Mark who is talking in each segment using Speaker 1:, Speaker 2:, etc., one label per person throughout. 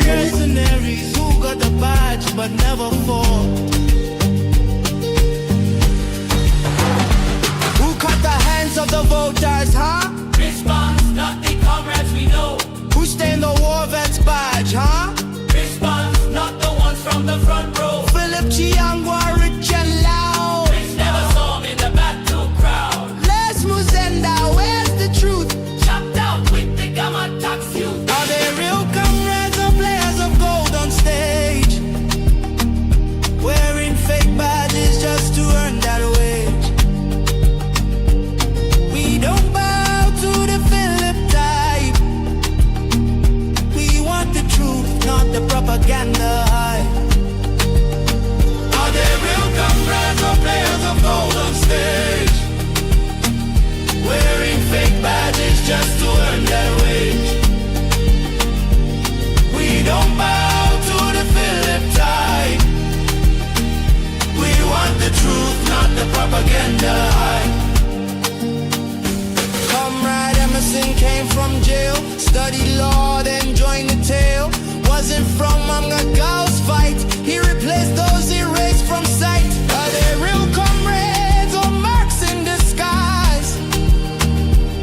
Speaker 1: Mercenaries who got the badge but never fought. Who cut the hands of the voters, huh?
Speaker 2: Response, not the comrades we know.
Speaker 1: Who stained the war vets badge, huh?
Speaker 2: Response, not the ones from the front row.
Speaker 1: Phillip, rich and loud.
Speaker 2: Which never saw me in the battle crowd.
Speaker 1: Les Muzenda, where's the truth?
Speaker 2: Chopped out with the gamma tax youth.
Speaker 1: Are they real comrades or players of gold on stage? Wearing fake badges just to earn that wage. We don't bow to the Phillip type. We want the truth, not the propaganda hype. Are they real comrades or players of gold on stage? Wearing fake badges just to earn their wage. We don't bow to the Phillip type. We want the truth, not the propaganda hype. Comrade Emerson came from jail, studied law, then joined the tail. Wasn't from Mnangagwa's fight. He replaced those erased from sight. Are they real comrades or marks in disguise?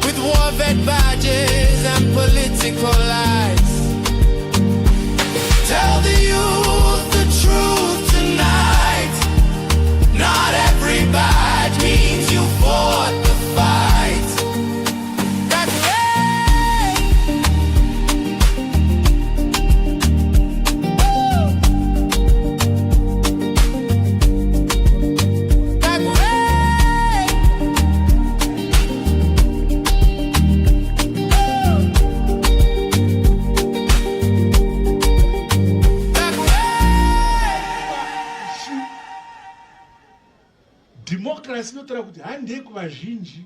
Speaker 1: With war vet badges and political lies. Tell the youth the truth tonight. Not every badge means you fought the fight. That's right. That's right.
Speaker 3: Democracy notora kuti hande kuvazhinji.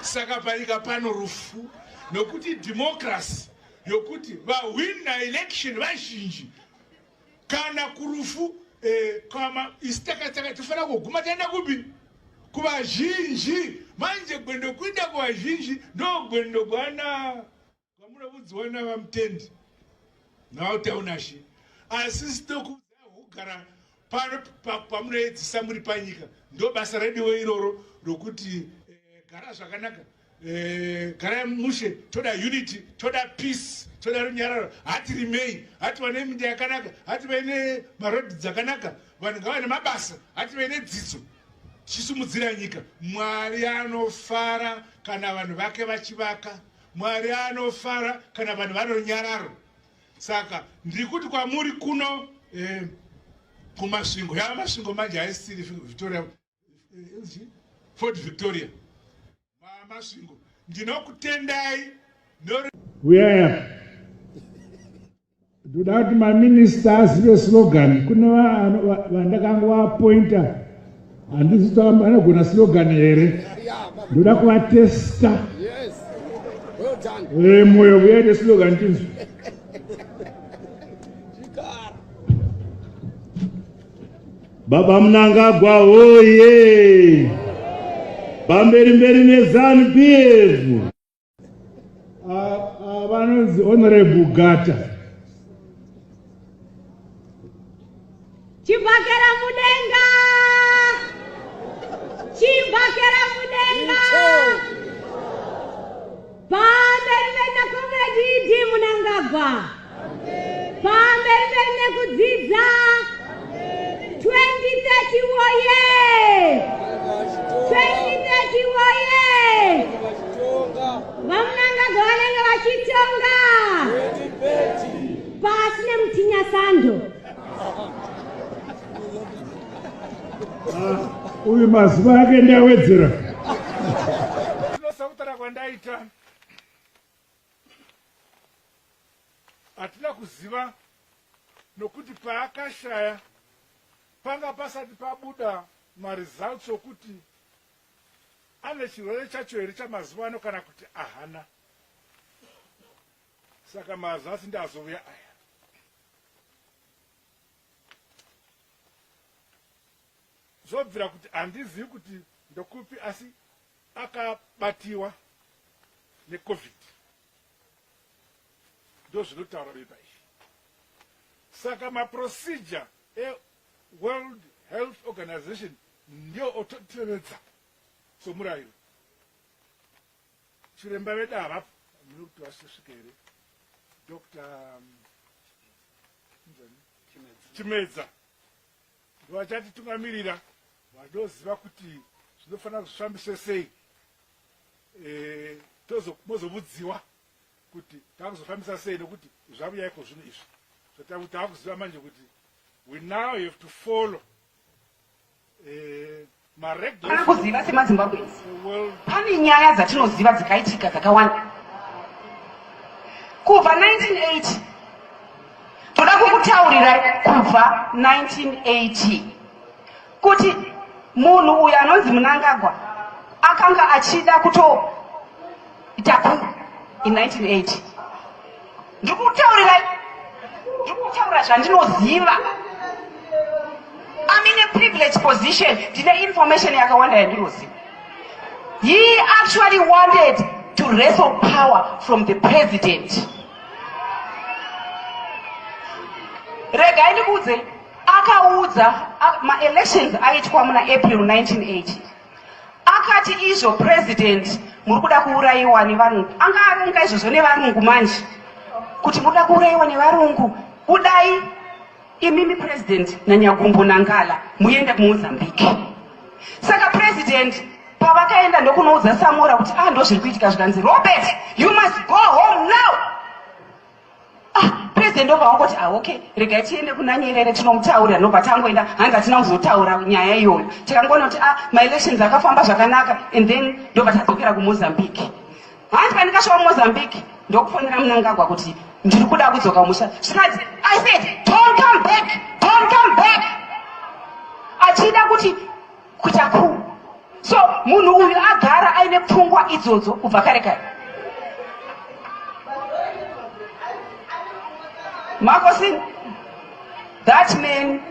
Speaker 3: Saka parika pano rufu nokuti democracy yokuti vahwina election vazhinji kana kurufu kama istakataka tifana kuguma taenda kubi kuvazhinji manje gwendo kuinda kuvazhinji ndo gwendo kwana kwamunovudziwana vamutendi nautaunashi asi sitokugara pamunoedzisa muri panyika ndo basa rediwo iroro rokuti gara zvakanaka gara mushe toda unity toda peace toda runyararo hati rimei hati vane minda yakanaka hati vaine marodhi dzakanaka vanhu ngavane mabasa hati vaine dzidzo chisumudzira nyika. Mwari anofara kana vanhu vake vachivaka. Mwari anofara kana vanhu vanonyararo. Saka ndikuti kwamuri kuno kumasvingo ya masvingo manje haisiri Victoria Fort Victoria masvingo ndinokutendai
Speaker 4: uyaya ndoda kuti maministers veslogan kune vandakanga vapointa handisi kuti vanogona slogan here ndoda kuvatesta moyo uyaite slogan tinzwi Baba Mnangagwa hoye pamberi mberi nezanu PF vanonzi honorable Gata
Speaker 5: Chimbakera mudenga pamberi mberi comrade Mnangagwa pamberi nekudzidza 2030 woye 2030 woye Mnangagwa vanenge vachitonga pasi nemutinya sando
Speaker 4: uyu mazuva ake ndawedzera
Speaker 3: tinosautara kwandaita hatina kuziva nokuti paakashaya panga pasati pabuda maresults okuti ane chirwere chacho here chamazuva ano kana kuti ahana. Saka mazasi ndazouya aya. Zobvira kuti handizivi kuti ndokupi asi akabatiwa neCovid. Ndozvinotaura beba izvi. Saka maprocedure eWorld Health Organization ndio ototevedza somurayiro. Chiremba vedu avapo kuti vasvika here Dr. Chimedza ndovachatitungamirira vanoziva kuti zvinofanira kuzvifambiswe sei. Mozomudziwa kuti takuzofambisa sei nokuti zvabuya iko zvino izvi. So takuziva manje kuti we now have to follow
Speaker 6: kuziva semazimbabwenzi pane nyaya dzatinoziva dzakaitika dzakawanda kubva 1980. Toda kukutaurira kubva 1980 kuti munhu uyu anonzi Mnangagwa akanga achida kutoita coup in 1980. Ndikutaurira zvandinoziva. I'm in a privileged position. Ndine information yakawanda yandinoziva. He actually wanted to wrestle power from the president. Regai ndikuudze, akaudza ma-elections aitwa muna April 1980. Akati izvo president muri kuda kuurayiwa nevarungu. Anga arunga izvozvo nevarungu manje. Kuti muri kuda kuurayiwa nevarungu. Kudai imimi president naNyagumbo Nangala muende kuMozambique. Saka president pavakaenda ndokunoudza Samora kuti ndozviri kuitika zvikanzi Robert, you must go home now. President ovakoti okay, regai tiende kuna Nyerere tinomutaurira nobva tangoenda hanzi hatina kuzotaura nyaya iyoyo. Tikangoona kuti ma-elections akafamba zvakanaka and then ndobva tadzokera kuMozambique. Hanzi pandikasvika kuMozambique ndokufonera Mnangagwa kuti ndiri kuda kudzoka musha. Zvikati I said don't come back. Achida kuti kuita coup. So munhu uyu agara aine pfungwa idzodzo kubva kare kare. Marcosin, that man,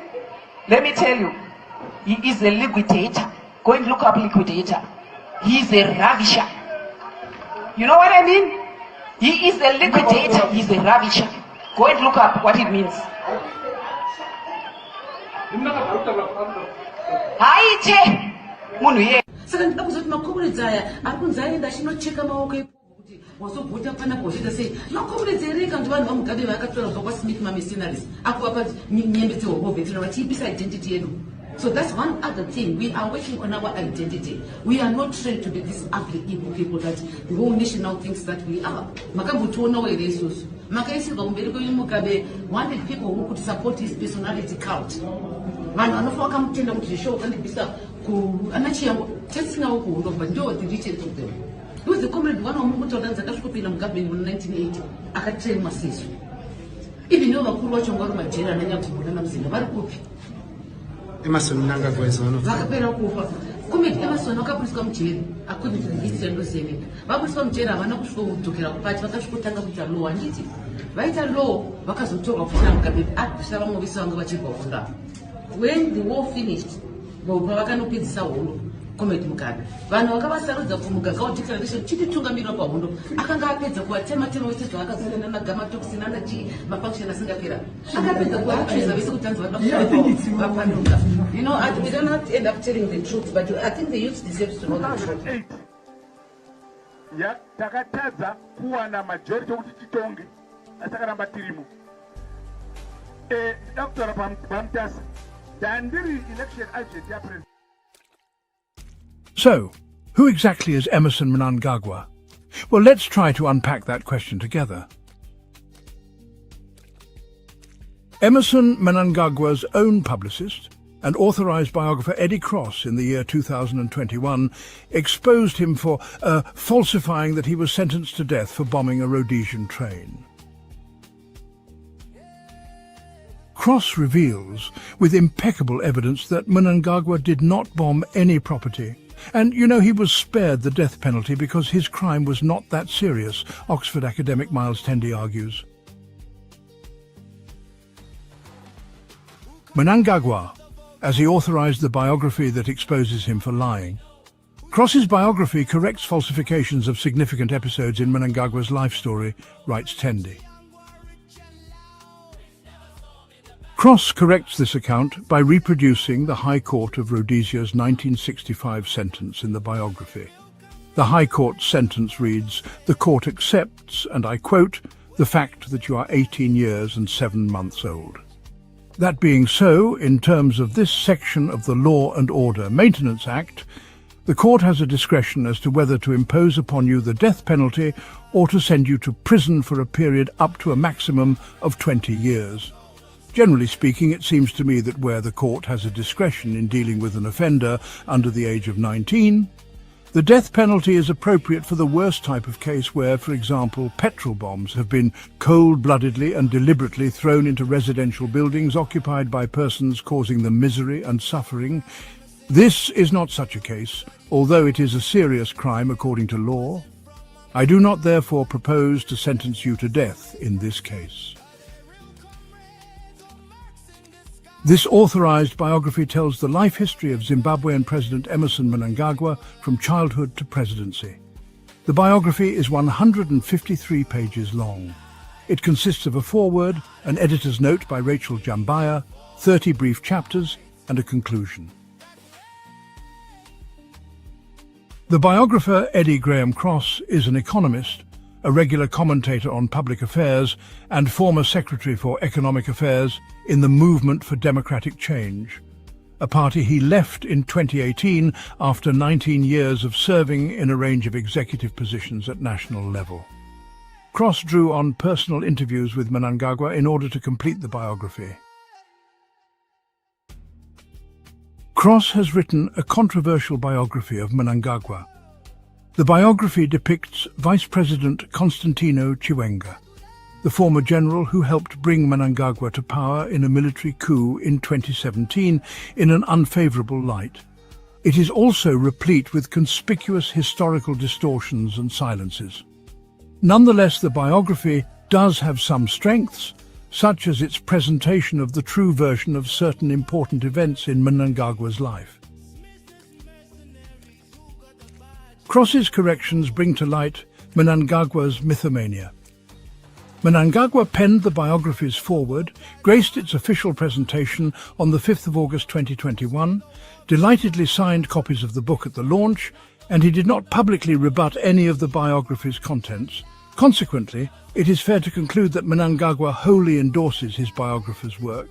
Speaker 6: let me tell you, he is a liquidator. Go and look up liquidator. He is a ravisher. You know what I mean? He is a liquidator. He is a ravisher. Go and look up what it means. Haite munhu ye.
Speaker 7: Saka ndida kuzoti makomuredzi aya ari kunzi aenda achinocheka maoko ipopo kuti wazobvota panapa uchiita sei. Makomuredzi ereka kuti vanhu vamugabe vakatora kubva kwaSmith mamercenaries akuvapa nyembe dzehobhovetina vachiipisa identity yedu. So that's one other thing. We are working on our identity. We are not trained to be this ugly evil people that the whole nation now thinks that we are. Makambotuona where Jesus. Makaisirwa kumberi kwenyu Mugabe wanted people who could support his personality cult. Vanhu vanofa vakamutenda kuti zvesho ukandibvisa anachiyambo tesinawo kuhundo but ndo the richest of them. He was the comrade one wamuri kutaura dzakasvikopinda muGabe in 1980 akatrainwa sesu. Even though vakuru vacho ngari majera ananyatsobuda namuzinda vari kupi.
Speaker 8: Emerson Mnangagwa is one of them.
Speaker 7: Vakapera kufa. Comrade Emerson vakaburiswa mujeri according to the history of the Senate. Vaburiswa mujeri havana kusvika kudzokera kupati vakasvikotanga kuita law handiti. Vaita law vakazotorwa kufunga Mugabe abvisa vamwe vese vanga vachibva kufunda. When the war finished, vakanopedzisa hondo Comrade Mugabe. Vanhu vakavasarudza kumuganga declaration chititungamirira pahondo akanga apedza kuvatema-tema vese zvavakazivana nagamatoxin anachi mafunction asingapera. Akapedza kuvatriza vese kuti tanzi vada vapanduka. You know, we don't have to end up telling the truth, but I think the youth deserves to know the truth.
Speaker 3: Takatadza kuwana majority kuti titonge atakaramba tirimo. Dr. Pamtasa, dandiri election agent ya president.
Speaker 9: So, who exactly is Emerson Mnangagwa? Well, let's try to unpack that question together. Emerson Mnangagwa's own publicist and authorised biographer Eddie Cross in the year 2021 exposed him for falsifying that he was sentenced to death for bombing a Rhodesian train. Cross reveals with impeccable evidence that Mnangagwa did not bomb any property and he was spared the death penalty because his crime was not that serious, Oxford academic Miles Tendy argues. Mnangagwa, as he authorised the biography that exposes him for lying. Cross's biography corrects falsifications of significant episodes in Mnangagwa's life story, writes Tendy. Cross corrects this account by reproducing the High Court of Rhodesia's 1965 sentence in the biography. The High Court sentence reads, "The court accepts, and I quote, the fact that you are 18 years and 7 months old." That being so, in terms of this section of the Law and Order Maintenance Act, the court has a discretion as to whether to impose upon you the death penalty or to send you to prison for a period up to a maximum of 20 years. Generally speaking, it seems to me that where the court has a discretion in dealing with an offender under the age of 19, the death penalty is appropriate for the worst type of case where, for example, petrol bombs have been cold-bloodedly and deliberately thrown into residential buildings occupied by persons causing them misery and suffering. This is not such a case, although it is a serious crime according to law. I do not therefore propose to sentence you to death in this case. This authorised biography tells the life history of Zimbabwean President Emmerson Mnangagwa from childhood to presidency. The biography is 153 pages long. It consists of a foreword, an editor's note by Rachel Jambaya, 30 brief chapters, and a conclusion. The biographer Eddie Graham Cross is an economist, a regular commentator on public affairs, and former Secretary for Economic Affairs in the Movement for Democratic Change, a party he left in 2018 after 19 years of serving in a range of executive positions at national level. Cross drew on personal interviews with Mnangagwa in order to complete the biography. Cross has written a controversial biography of Mnangagwa. The biography depicts Vice President Constantino Chiwenga, the former general who helped bring Mnangagwa to power in a military coup in 2017, in an unfavourable light. It is also replete with conspicuous historical distortions and silences. Nonetheless, the biography does have some strengths, such as its presentation of the true version of certain important events in Mnangagwa's life. Cross's corrections bring to light Mnangagwa's mythomania. Mnangagwa penned the biography's foreword, graced its official presentation on the 5th of August 2021, delightedly signed copies of the book at the launch, and he did not publicly rebut any of the biography's contents. Consequently, it is fair to conclude that Mnangagwa wholly endorses his biographer's work.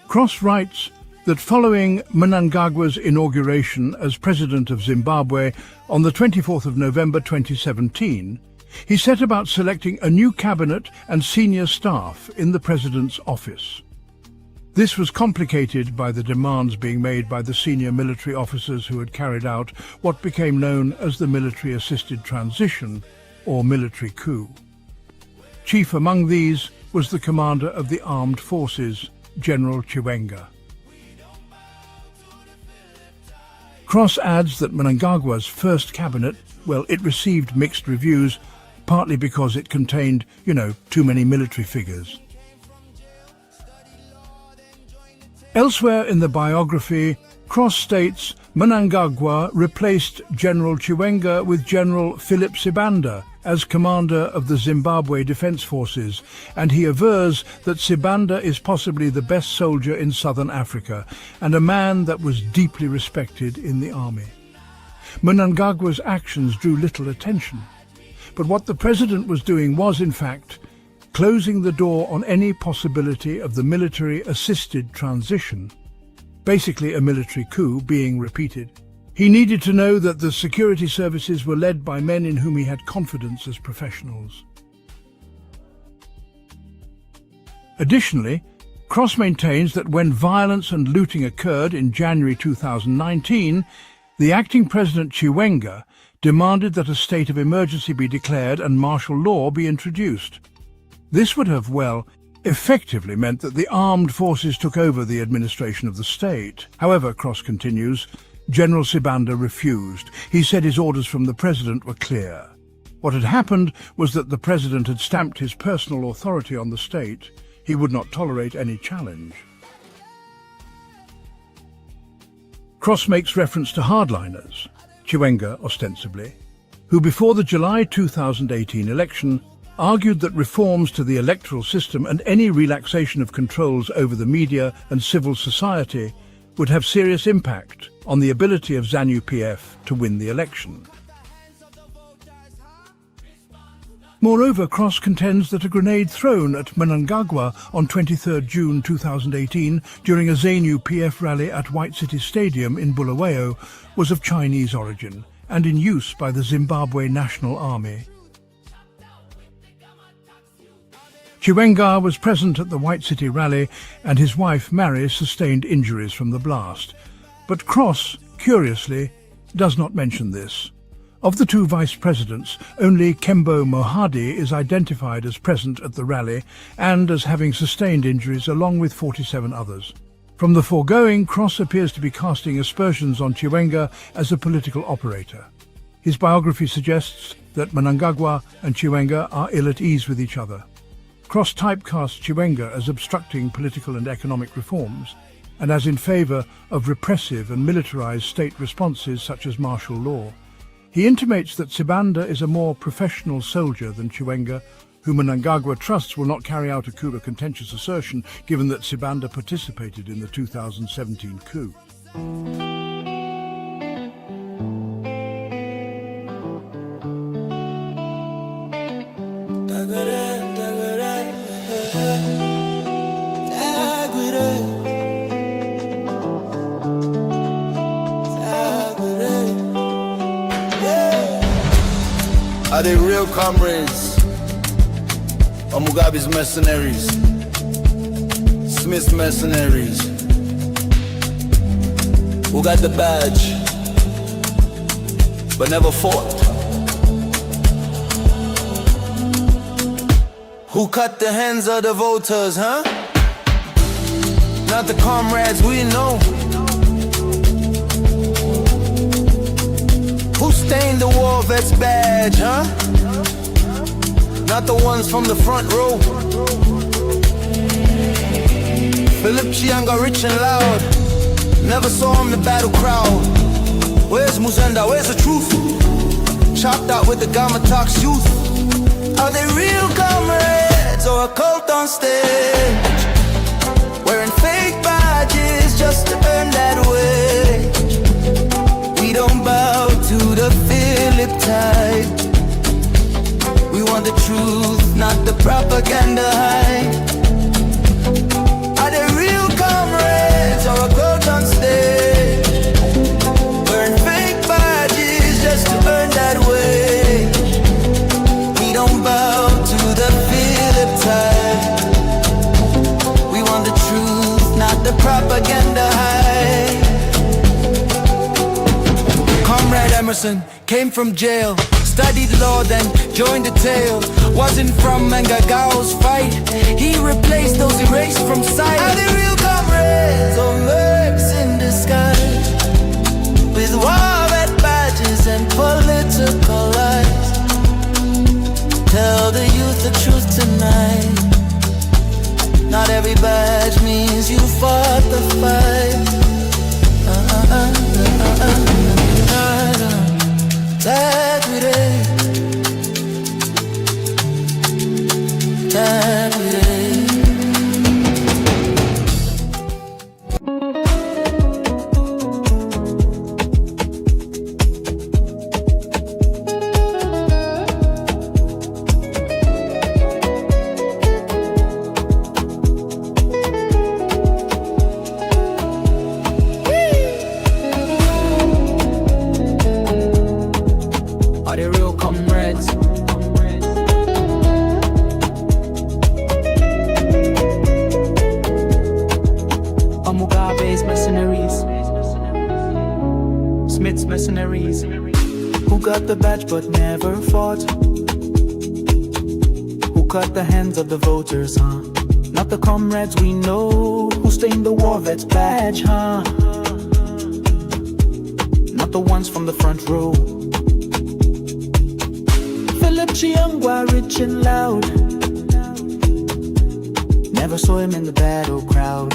Speaker 9: Cross writes that following Mnangagwa's inauguration as President of Zimbabwe on the 24th of November 2017, he set about selecting a new cabinet and senior staff in the President's office. This was complicated by the demands being made by the senior military officers who had carried out what became known as the military-assisted transition, or military coup. Chief among these was the commander of the armed forces, General Chiwenga. Cross adds that Mnangagwa's first cabinet, well, it received mixed reviews, partly because it contained, too many military figures. Elsewhere in the biography, Cross states Mnangagwa replaced General Chiwenga with General Phillip Sibanda as commander of the Zimbabwe Defence Forces, and he avers that Sibanda is possibly the best soldier in southern Africa and a man that was deeply respected in the army. Mnangagwa's actions drew little attention, but what the president was doing was, in fact, closing the door on any possibility of the military-assisted transition, basically a military coup, being repeated. He needed to know that the security services were led by men in whom he had confidence as professionals. Additionally, Cross maintains that when violence and looting occurred in January 2019, the acting President Chiwenga demanded that a state of emergency be declared and martial law be introduced. This would have, effectively meant that the armed forces took over the administration of the state. However, Cross continues, General Sibanda refused. He said his orders from the president were clear. What had happened was that the president had stamped his personal authority on the state. He would not tolerate any challenge. Cross makes reference to hardliners, Chiwenga ostensibly, who before the July 2018 election argued that reforms to the electoral system and any relaxation of controls over the media and civil society would have serious impact on the ability of ZANU-PF to win the election. Moreover, Cross contends that a grenade thrown at Mnangagwa on 23 June 2018 during a ZANU-PF rally at White City Stadium in Bulawayo was of Chinese origin and in use by the Zimbabwe National Army. Chiwenga was present at the White City rally and his wife Mary sustained injuries from the blast. But Cross, curiously, does not mention this. Of the two vice presidents, only Kembo Mohadi is identified as present at the rally and as having sustained injuries along with 47 others. From the foregoing, Cross appears to be casting aspersions on Chiwenga as a political operator. His biography suggests that Mnangagwa and Chiwenga are ill at ease with each other. Cross typecasts Chiwenga as obstructing political and economic reforms, and as in favour of repressive and militarised state responses such as martial law. He intimates that Sibanda is a more professional soldier than Chiwenga, who Mnangagwa trusts will not carry out a coup, a contentious assertion given that Sibanda participated in the 2017 coup.
Speaker 1: Are they real comrades or Mugabe's mercenaries? Smith's mercenaries who got the badge but never fought? Who cut the hands of the voters, huh? Not the comrades we know. Who stained the war vet's badge, huh? Not the ones from the front row. Phillip Chianga, rich and loud, never saw him in the battle crowd. Where's Muzenda, where's the truth? Chopped out with the Gamma Talks youth. Are they real comrades or a cult on stage? Wearing fake badges just to earn that wage. We don't bow to the Phillip type. We want the truth, not the propaganda hype. Are they real comrades or a cult on stage? Wearing fake badges just to earn that wage. We don't bow to the Phillip type. We want the truth, not the propaganda hype. Comrade Emerson came from jail, studied law, then joined the tail. Wasn't from Mnangagwa's fight. He replaced those erased from sight. Are they real comrades or mercs in disguise? With war vet badges and political lies. Tell the youth the truth tonight. Not every badge means you fought the fight. That we did. That we did.
Speaker 10: Are they real comrades? Or Mugabe's mercenaries? Smith's mercenaries who got the badge but never fought? Who cut the hands of the voters, huh? Not the comrades we know who stained the war vet's badge, huh? Not the ones from the front row. Phillip, rich and loud. Never saw him in the battle crowd.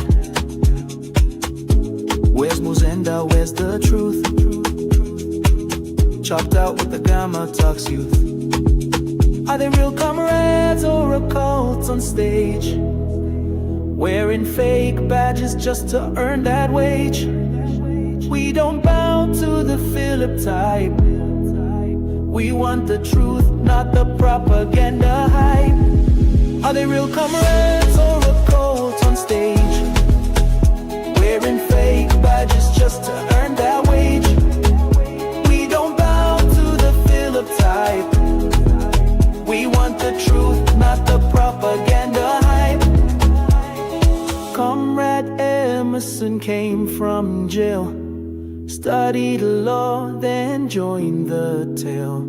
Speaker 10: Where's Muzenda, where's the truth? Chopped out with the Gamma Talks youth. Are they real comrades or a cult on stage? Wearing fake badges just to earn that wage. We don't bow to the Phillip type. We want the truth, not the propaganda hype. Are they real comrades or a cult on stage? Wearing fake badges just to earn that wage. We don't bow to the Phillip type. We want the truth, not the propaganda hype. Comrade Emerson came from jail, studied law, then joined the tail.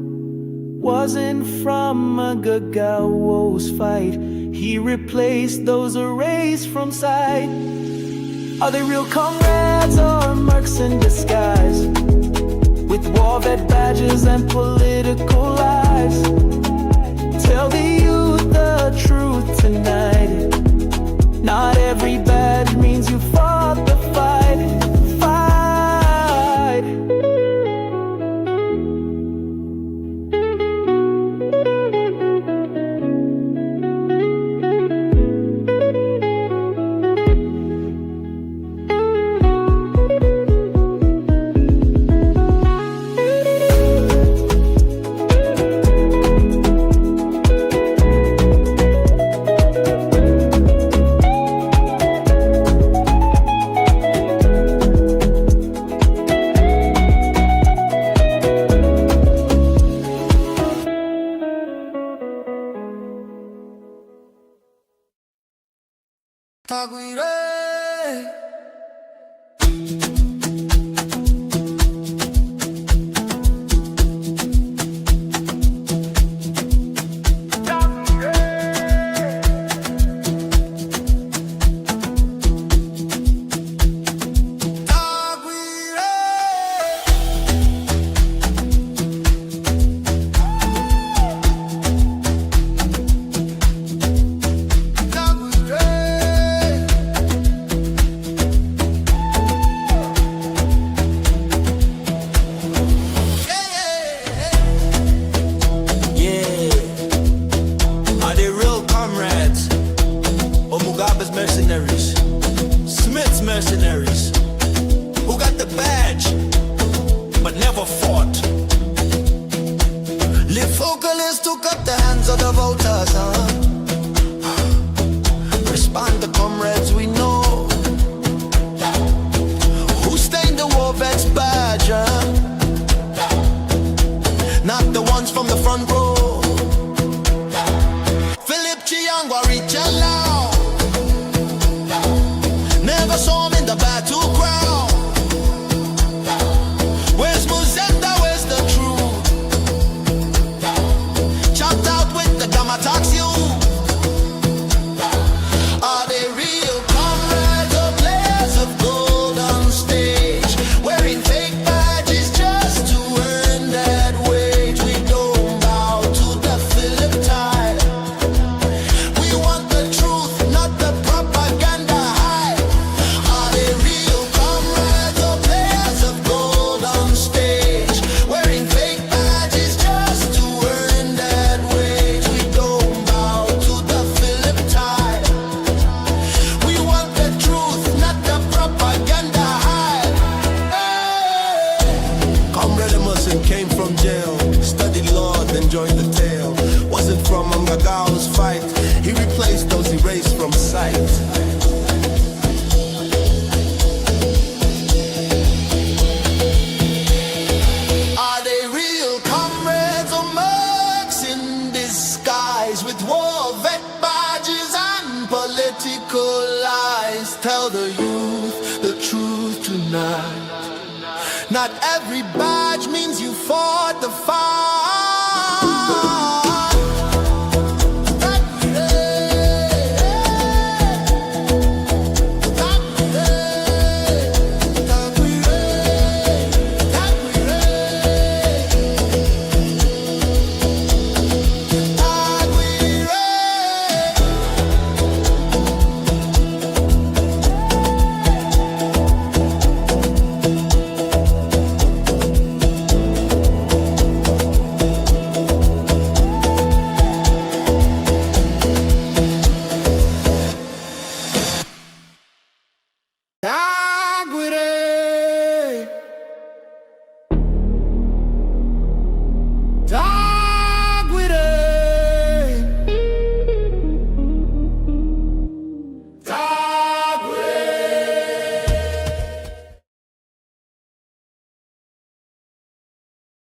Speaker 10: Wasn't from Mnangagwa's fight. He replaced those erased from sight. Are they real comrades or mercs in disguise, with war vet badges and political lies? Tell the youth the truth tonight. Not every badge means you fought the fight.
Speaker 1: Mercenaries who got the badge but never fought. Live vocalists took up the hands of the voters, Respond to comrades we know who stained the war vet's badge, Not the ones from the front row. Phillip, rich and loud. Never saw him in the battle crowd. Where's Muzenda, where's the truth? Chopped out with the Gamma Talks youth. Are they real comrades or players of gold on stage? Wearing fake badges just to earn that wage. We don't bow to the Phillip type. We want the truth, not the propaganda hype. Are they real comrades or players of gold on stage? Wearing fake badges just to earn that wage. We don't bow to the Phillip type. We want the truth, not the propaganda hype. Comrade Emerson came from jail, studied law, then joined the tail. Wasn't from Mnangagwa's fight. He replaced those erased from sight. Are they real comrades or mercs in disguise, with war vet badges and political lies? Tell the youth the truth tonight. Not every badge means you fought the fight.